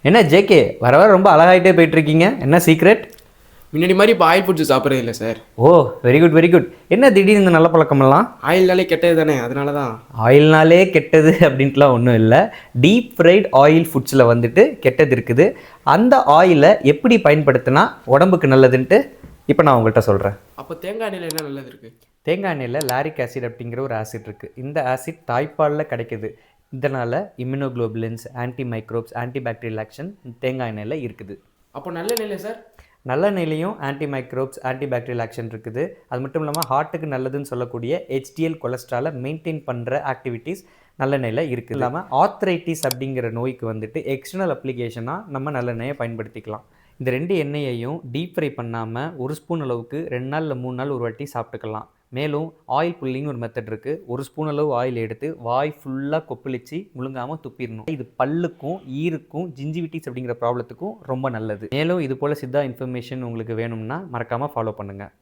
என்ன ஜேகே வர வர ரொம்ப அழகாயிட்டே போயிட்டு இருக்கீங்க, என்ன சீக்ரெட்? முன்னாடி மாதிரி இப்போ ஆயில் ஃபுட்ஸ் சாப்பிட்றது இல்லை சார். ஓ, வெரி குட் வெரி குட். என்ன திடீர்னு இந்த நல்ல பழக்கமெல்லாம்? ஆயில்னாலே கெட்டது தானே, அதனால தான். ஆயில்னாலே கெட்டது அப்படின்ட்டுலாம் ஒன்றும் இல்லை. டீப் ஃப்ரைட் ஆயில் ஃபுட்ஸில் வந்துட்டு கெட்டது இருக்குது. அந்த ஆயிலை எப்படி பயன்படுத்தினா உடம்புக்கு நல்லதுன்ட்டு இப்போ நான் உங்கள்கிட்ட சொல்கிறேன். அப்போ தேங்காய் எண்ணெயில் என்ன நல்லது இருக்குது? தேங்காய் எண்ணெயில் லாரிக் ஆசிட் அப்படிங்கிற ஒரு ஆசிட் இருக்குது. இந்த ஆசிட் தாய்ப்பாலில் கிடைக்குது. இதனால் immunoglobulins, anti microbes, anti bacterial action தேங்காய் எண்ணெயில் இருக்குது. அப்போ நல்ல எண்ணெயில் சார்? நல்லெண்ணெயிலையும் anti microbes, anti bacterial action இருக்குது. அது மட்டும் இல்லாமல் ஹார்ட்டுக்கு நல்லதுன்னு சொல்லக்கூடிய ஹெச்டிஎல் கொலஸ்ட்ராலை மெயின்டைன் பண்ணுற ஆக்டிவிட்டீஸ் நல்லெண்ணெயில் இருக்குது. இல்லாமல் ஆர்த்ரைட்டிஸ் அப்படிங்கிற நோய்க்கு வந்துட்டு எக்ஸ்டர்னல் அப்ளிகேஷனாக நம்ம நல்லெண்ணெயை பயன்படுத்திக்கலாம். இந்த 2 எண்ணெயையும் டீப் ஃப்ரை பண்ணாமல் 1 ஸ்பூன் அளவுக்கு 2 நாள் இல்லை 3 நாள் ஒரு வாட்டி சாப்பிட்டுக்கலாம். மேலும் ஆயில் புல்லிங் ஒரு மெத்தட் இருக்குது. 1 ஸ்பூன் அளவு ஆயில் எடுத்து வாய் ஃபுல்லாக கொப்பளிச்சு முழுங்காமல் துப்பிடணும். இது பல்லுக்கும் ஈருக்கும் ஜிஞ்சிவிட்டிஸ் அப்படிங்கிற ப்ராப்ளத்துக்கும் ரொம்ப நல்லது. மேலும் இது போல் சித்தா இன்ஃபர்மேஷன் உங்களுக்கு வேணும்னா மறக்காமல் ஃபாலோ பண்ணுங்கள்.